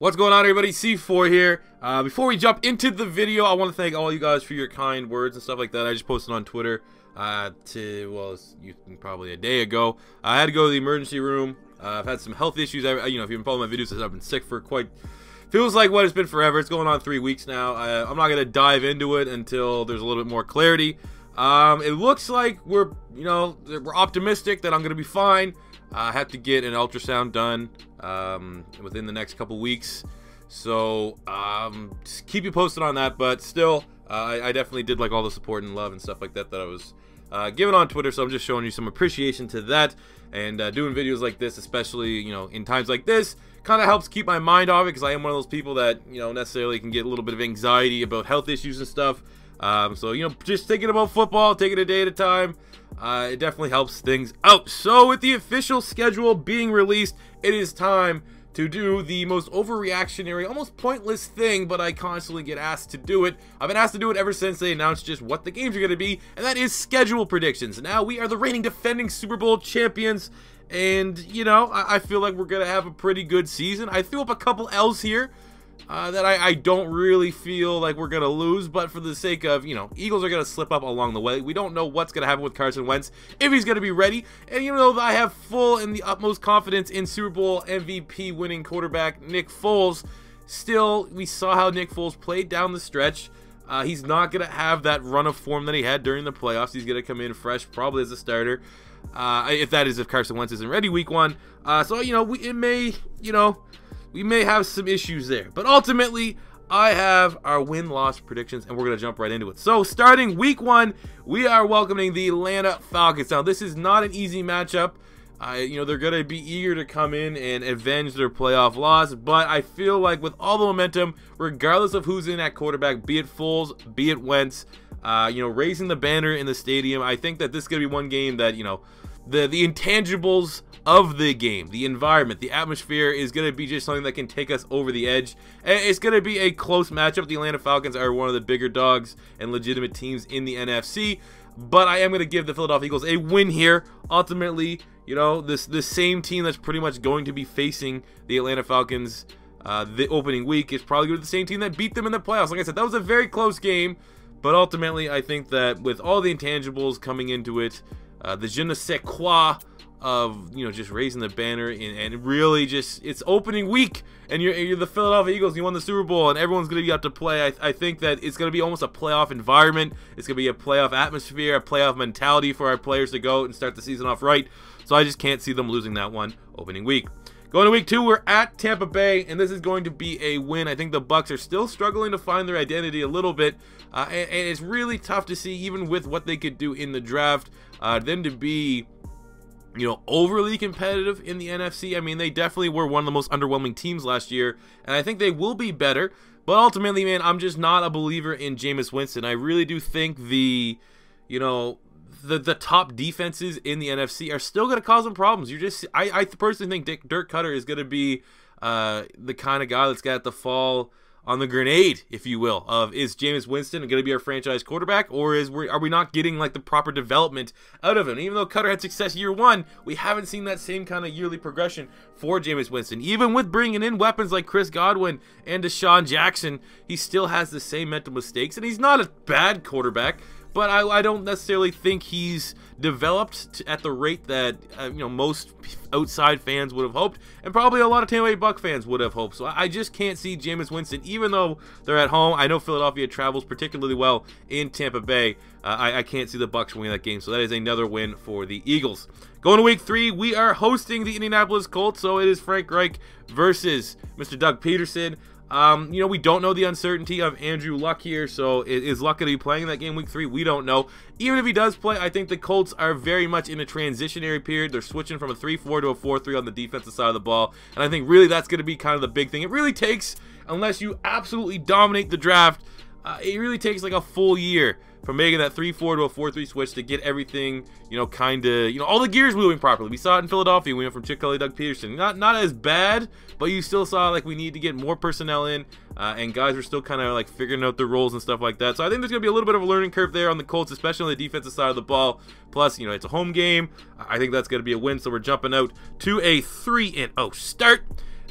What's going on, everybody? C4 here. Before we jump into the video, I want to thank all you guys for your kind words and stuff like that. I just posted on Twitter probably a day ago. I had to go to the emergency room. I've had some health issues. If you've been following my videos, I've been sick for feels like what it's been forever. It's going on 3 weeks now. I'm not gonna dive into it until there's a little bit more clarity. It looks like we're optimistic that I'm gonna be fine. I have to get an ultrasound done within the next couple weeks, so just keep you posted on that. But still, I definitely did like all the support and love and stuff like that I was given on Twitter, so I'm just showing you some appreciation to that. And doing videos like this, especially in times like this, kind of helps keep my mind off it, because I am one of those people that necessarily can get a little bit of anxiety about health issues and stuff. So just thinking about football, taking it a day at a time, it definitely helps things out. So with the official schedule being released, it is time to do the most overreactionary, almost pointless thing, but I constantly get asked to do it. I've been asked to do it ever since they announced just what the games are going to be, and that is schedule predictions. Now, we are the reigning defending Super Bowl champions, and, I feel like we're going to have a pretty good season. I threw up a couple L's here that I don't really feel like we're going to lose, but for the sake of, Eagles are going to slip up along the way. We don't know what's going to happen with Carson Wentz, if he's going to be ready. And even though I have full and the utmost confidence in Super Bowl MVP winning quarterback Nick Foles, still, we saw how Nick Foles played down the stretch. He's not going to have that run of form that he had during the playoffs. He's going to come in fresh, probably as a starter. If Carson Wentz isn't ready week one. We may have some issues there, but ultimately, I have our win-loss predictions, and we're going to jump right into it. So, starting week one, we are welcoming the Atlanta Falcons. Now, this is not an easy matchup. They're going to be eager to come in and avenge their playoff loss, but I feel like with all the momentum, regardless of who's in at quarterback, be it Foles, be it Wentz, raising the banner in the stadium, I think that this is going to be one game that, the intangibles of the game, the environment, the atmosphere is going to be just something that can take us over the edge. And it's going to be a close matchup. The Atlanta Falcons are one of the bigger dogs and legitimate teams in the NFC, but I am going to give the Philadelphia Eagles a win here. Ultimately, this same team that's pretty much going to be facing the Atlanta Falcons the opening week is probably going to be the same team that beat them in the playoffs. Like I said, that was a very close game, but ultimately I think that with all the intangibles coming into it, the je ne sais quoi of just raising the banner and really just, it's opening week and you're the Philadelphia Eagles, you won the Super Bowl, and everyone's going to be out to play. I think that it's going to be almost a playoff environment. It's going to be a playoff atmosphere, a playoff mentality for our players to go and start the season off right. So I just can't see them losing that one opening week. Going to week two, we're at Tampa Bay, and this is going to be a win. I think the Bucs are still struggling to find their identity a little bit, and it's really tough to see, even with what they could do in the draft, them to be overly competitive in the NFC. I mean, they definitely were one of the most underwhelming teams last year, and I think they will be better. But ultimately, man, I'm just not a believer in Jameis Winston. I really do think the top defenses in the NFC are still going to cause them problems. I personally think Dirk Cutter is going to be the kind of guy that's got to fall on the grenade, if you will, of is Jameis Winston going to be our franchise quarterback, or are we not getting like the proper development out of him? Even though Cutter had success year one, we haven't seen that same kind of yearly progression for Jameis Winston. Even with bringing in weapons like Chris Godwin and Deshaun Jackson, he still has the same mental mistakes, and he's not a bad quarterback, but I don't necessarily think he's developed at the rate that most outside fans would have hoped, and probably a lot of Tampa Bay Buck fans would have hoped. So I just can't see Jameis Winston, even though they're at home. I know Philadelphia travels particularly well in Tampa Bay. I can't see the Bucs winning that game, so that is another win for the Eagles. Going to week three, we are hosting the Indianapolis Colts, so it is Frank Reich versus Mr. Doug Peterson. We don't know the uncertainty of Andrew Luck here, so is Luck going to be playing in that game week three? We don't know. Even if he does play, I think the Colts are very much in a transitionary period. They're switching from a 3-4 to a 4-3 on the defensive side of the ball, and I think really that's going to be kind of the big thing. It really takes, unless you absolutely dominate the draft, it really takes like a full year from making that 3-4 to a 4-3 switch to get everything, kind of, all the gears moving properly. We saw it in Philadelphia. We went from Chip Kelly to Doug Peterson. Not as bad, but you still saw like we need to get more personnel in, and guys are still kind of like figuring out their roles and stuff like that. So I think there's going to be a little bit of a learning curve there on the Colts, especially on the defensive side of the ball. Plus, it's a home game. I think that's going to be a win, so we're jumping out to a 3-0 start.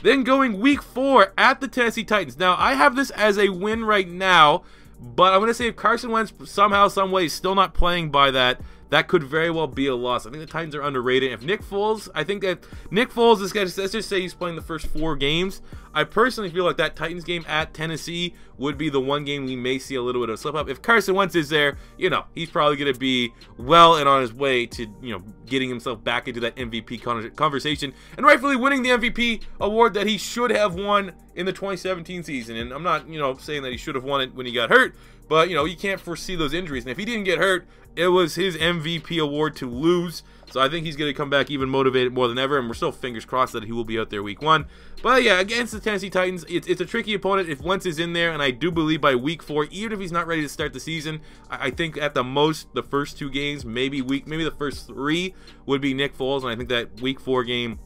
Then going week 4 at the Tennessee Titans. Now, I have this as a win right now, but I'm going to say if Carson Wentz somehow, some way is still not playing by that could very well be a loss. I think the Titans are underrated. If Nick Foles, I think that Nick Foles is going to, let's just say he's playing the first 4 games. I personally feel like that Titans game at Tennessee would be the one game we may see a little bit of a slip up. If Carson Wentz is there, you know, he's probably going to be well and on his way to, you know, getting himself back into that MVP conversation and rightfully winning the MVP award that he should have won in the 2017 season. And I'm not, you know, saying that he should have won it when he got hurt, but, you know, you can't foresee those injuries. And if he didn't get hurt, it was his MVP award to lose. So I think he's going to come back even motivated more than ever, and we're still fingers crossed that he will be out there week 1. But yeah, against the Tennessee Titans, it's a tricky opponent if Wentz is in there, and I do believe by week 4, even if he's not ready to start the season, I think at the most the first 2 games, maybe the first 3 would be Nick Foles, and I think that week 4 game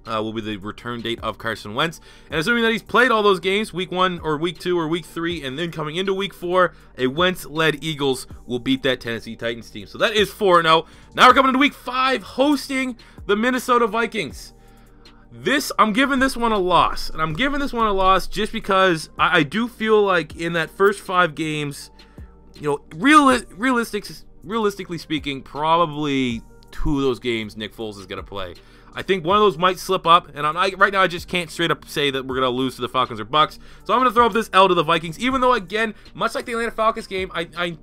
will be the return date of Carson Wentz. And assuming that he's played all those games, week 1 or week 2 or week 3, and then coming into week 4, a Wentz-led Eagles will beat that Tennessee Titans team. So that is 4-0. Now we're coming into week 5, hosting the Minnesota Vikings. I'm giving this one a loss. And I'm giving this one a loss just because I do feel like in that first 5 games, you know, realistically speaking, probably 2 of those games Nick Foles is going to play. I think one of those might slip up, and right now I just can't straight up say that we're going to lose to the Falcons or Bucks. So I'm going to throw up this L to the Vikings, even though, again, much like the Atlanta Falcons game, I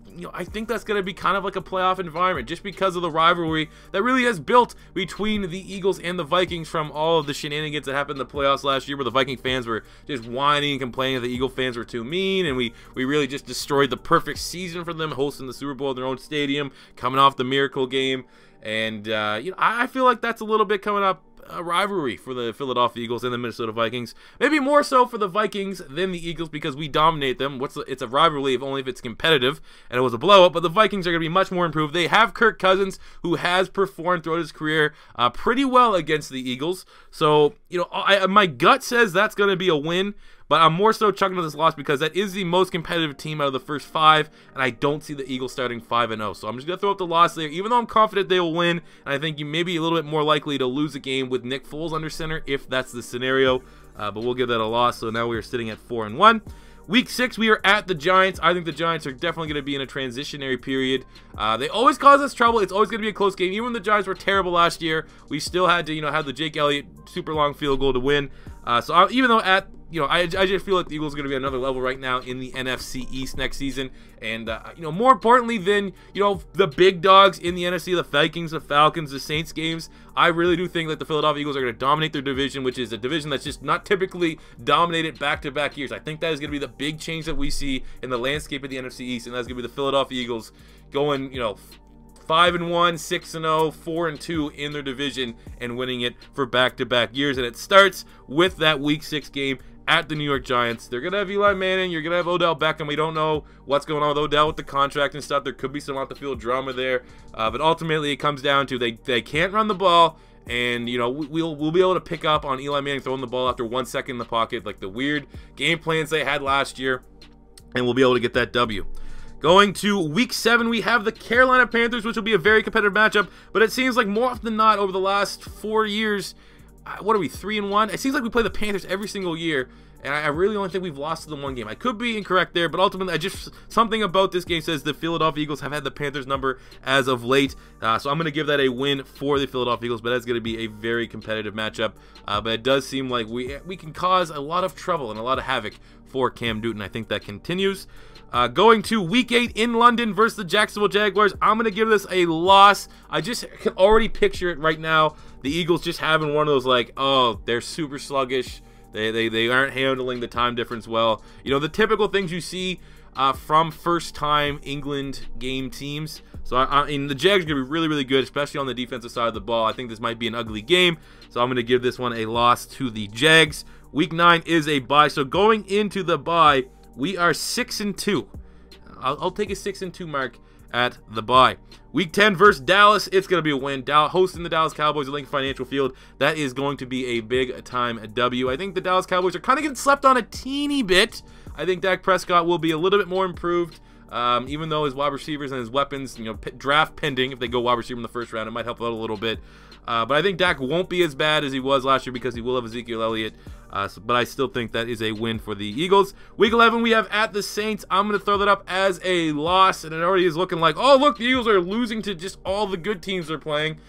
think that's going to be kind of like a playoff environment just because of the rivalry that really has built between the Eagles and the Vikings from all of the shenanigans that happened in the playoffs last year where the Viking fans were just whining and complaining that the Eagle fans were too mean, and we really just destroyed the perfect season for them, hosting the Super Bowl in their own stadium, coming off the miracle game. And, you know, I feel like that's a little bit coming up a rivalry for the Philadelphia Eagles and the Minnesota Vikings. Maybe more so for the Vikings than the Eagles because we dominate them. It's a rivalry only if it's competitive, and it was a blowout, but the Vikings are going to be much more improved. They have Kirk Cousins, who has performed throughout his career pretty well against the Eagles. So, you know, my gut says that's going to be a win. But I'm more so chucking to this loss because that is the most competitive team out of the first 5, and I don't see the Eagles starting 5-0. So I'm just going to throw up the loss there, even though I'm confident they will win. And I think you may be a little bit more likely to lose a game with Nick Foles under center if that's the scenario. But we'll give that a loss. So now we are sitting at 4-1. Week 6, we are at the Giants. I think the Giants are definitely going to be in a transitionary period. They always cause us trouble. It's always going to be a close game. Even when the Giants were terrible last year, we still had to, you know, have the Jake Elliott super long field goal to win. Even though I just feel like the Eagles are going to be another level right now in the NFC East next season. And, you know, more importantly than, you know, the big dogs in the NFC, the Vikings, the Falcons, the Saints games, I really do think that the Philadelphia Eagles are going to dominate their division, which is a division that's just not typically dominated back-to-back years. I think that is going to be the big change that we see in the landscape of the NFC East, and that's going to be the Philadelphia Eagles going, you know, 5-1, 6-0, 4-2 in their division and winning it for back-to-back years. And it starts with that Week 6 game at the New York Giants. They're going to have Eli Manning. You're going to have Odell Beckham. We don't know what's going on with Odell with the contract and stuff. There could be some off-the-field drama there. But ultimately, it comes down to they can't run the ball. And, you know, we'll be able to pick up on Eli Manning throwing the ball after 1 second in the pocket, like the weird game plans they had last year. And we'll be able to get that W. Going to Week 7, we have the Carolina Panthers, which will be a very competitive matchup. But it seems like more often than not, over the last 4 years, what are we, 3-1? It seems like we play the Panthers every single year, and I really only think we've lost to them 1 game. I could be incorrect there, but ultimately, something about this game says the Philadelphia Eagles have had the Panthers number as of late. So I'm going to give that a win for the Philadelphia Eagles, but that's going to be a very competitive matchup. But it does seem like we can cause a lot of trouble and a lot of havoc for Cam Newton. I think that continues. Going to Week 8 in London versus the Jacksonville Jaguars, I'm going to give this a loss. I just can already picture it right now. The Eagles just having one of those, like, oh, they're super sluggish. They aren't handling the time difference well. You know, the typical things you see from first-time England game teams. So, I mean, the Jags are going to be really, really good, especially on the defensive side of the ball. I think this might be an ugly game, so I'm going to give this one a loss to the Jags. Week 9 is a bye, so going into the bye, we are 6-2. I'll take a 6-2 mark at the bye. Week 10 versus Dallas, it's going to be a win. Hosting the Dallas Cowboys at Lincoln Financial Field, that is going to be a big-time W. I think the Dallas Cowboys are kind of getting slept on a teeny bit. I think Dak Prescott will be a little bit more improved, even though his wide receivers and his weapons, you know, draft pending. If they go wide receiver in the first round, it might help out a little bit. But I think Dak won't be as bad as he was last year because he will have Ezekiel Elliott. But I still think that is a win for the Eagles. Week 11, we have at the Saints. I'm going to throw that up as a loss, and it already is looking like, oh, look, the Eagles are losing to just all the good teams they're playing.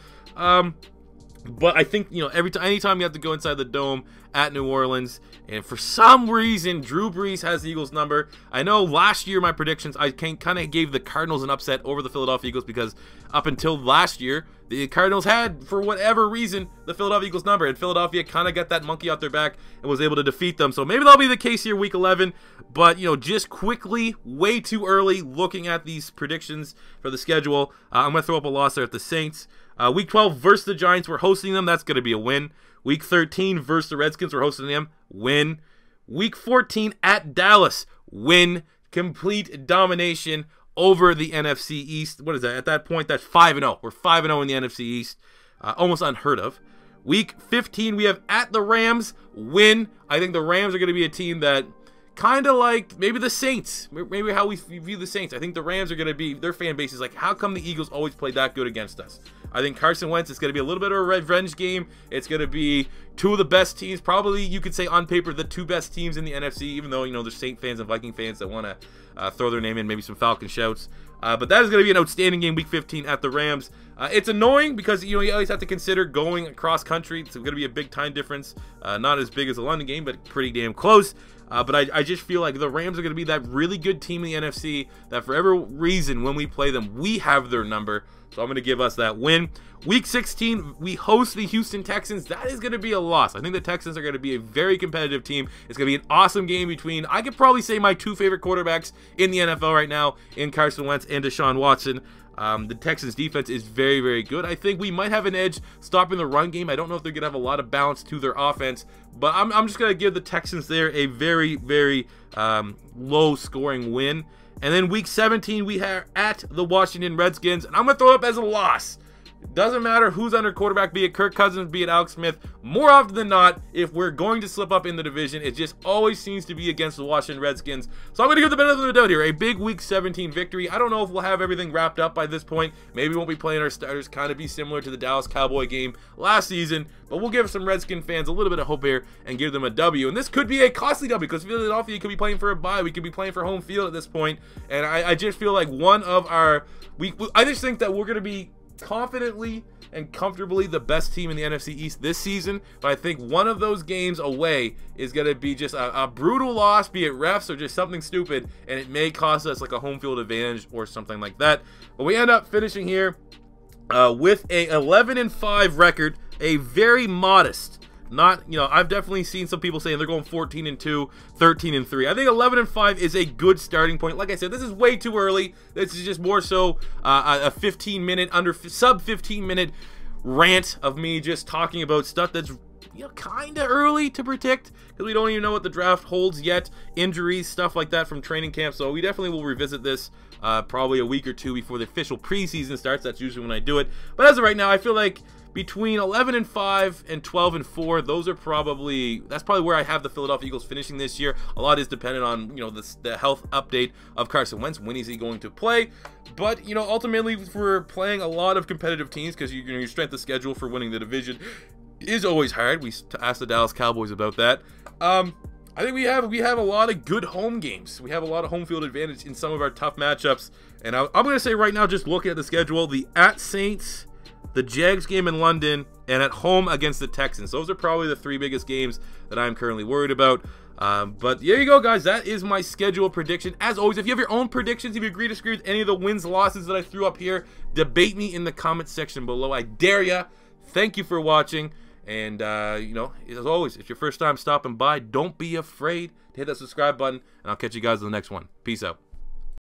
But I think, you know, anytime you have to go inside the dome at New Orleans, and for some reason, Drew Brees has the Eagles number. I know last year, my predictions, I kind of gave the Cardinals an upset over the Philadelphia Eagles because up until last year, the Cardinals had, for whatever reason, the Philadelphia Eagles number, and Philadelphia kind of got that monkey off their back and was able to defeat them. So maybe that'll be the case here week 11, but, you know, just quickly, way too early, looking at these predictions for the schedule, I'm going to throw up a loss there at the Saints. Week 12 versus the Giants, we're hosting them. That's going to be a win. Week 13 versus the Redskins, we're hosting them. Win. Week 14 at Dallas, win. Complete domination over the NFC East. What is that? At that point, that's 5-0. We're 5-0 in the NFC East. Almost unheard of. Week 15, we have at the Rams, win. I think the Rams are going to be a team that kind of like maybe the Saints, maybe how we view the Saints. I think the Rams are going to be, their fan base is like, how come the Eagles always play that good against us? I think Carson Wentz is going to be a little bit of a revenge game. It's going to be two of the best teams, probably you could say on paper the two best teams in the NFC, even though, you know, there's Saint fans and Viking fans that want to throw their name in, maybe some Falcon shouts. But that is going to be an outstanding game week 15 at the Rams. It's annoying because, you know, you always have to consider going across country. It's going to be a big time difference. Not as big as the London game, but pretty damn close. But I just feel like the Rams are going to be that really good team in the NFC that for every reason when we play them, we have their number. So I'm going to give us that win. Week 16, we host the Houston Texans. That is going to be a loss. I think the Texans are going to be a very competitive team. It's going to be an awesome game between, I could probably say, my two favorite quarterbacks in the NFL right now, in Carson Wentz and Deshaun Watson. The Texans defense is very, very good. I think we might have an edge stopping the run game. I don't know if they're going to have a lot of balance to their offense, but I'm just going to give the Texans there a very, very low-scoring win. And then week 17, we are at the Washington Redskins, and I'm going to throw it up as a loss. It doesn't matter who's under quarterback, be it Kirk Cousins, be it Alex Smith. More often than not, if we're going to slip up in the division, it just always seems to be against the Washington Redskins. So I'm going to give the benefit of the doubt here. A big week 17 victory. I don't know if we'll have everything wrapped up by this point. Maybe we won't be playing our starters. Kind of be similar to the Dallas Cowboy game last season. But we'll give some Redskin fans a little bit of hope here and give them a W. And this could be a costly W because Philadelphia could be playing for a bye. We could be playing for home field at this point. And I just feel like one of our... I just think that we're going to be confidently and comfortably the best team in the NFC East this season, but I think one of those games away is going to be just a brutal loss, be it refs or just something stupid, and it may cost us like a home field advantage or something like that. But we end up finishing here with a 11-5 record, a very modest. Not, you know, I've definitely seen some people saying they're going 14-2, 13-3. I think 11-5 is a good starting point. Like I said, this is way too early. This is just more so a 15-minute, sub 15-minute rant of me just talking about stuff that's, you know, kind of early to predict because we don't even know what the draft holds yet. Injuries, stuff like that from training camp. So we definitely will revisit this probably a week or two before the official preseason starts. That's usually when I do it. But as of right now, I feel like between 11-5 and 12-4, those are probably, that's probably where I have the Philadelphia Eagles finishing this year. A lot is dependent on, you know, the health update of Carson Wentz. When is he going to play? But, you know, ultimately, we're playing a lot of competitive teams because, you know, your strength of schedule for winning the division is always hard. We asked the Dallas Cowboys about that. I think we have a lot of good home games. We have a lot of home field advantage in some of our tough matchups. And I'm going to say right now, just looking at the schedule, the at Saints, the Jags game in London, and at home against the Texans. Those are probably the three biggest games that I'm currently worried about. But there you go, guys. That is my schedule prediction. As always, if you have your own predictions, if you agree to disagree with any of the wins, losses that I threw up here, debate me in the comment section below. I dare ya. Thank you for watching. And, you know, as always, if it's your first time stopping by, don't be afraid to hit that subscribe button. And I'll catch you guys in the next one. Peace out.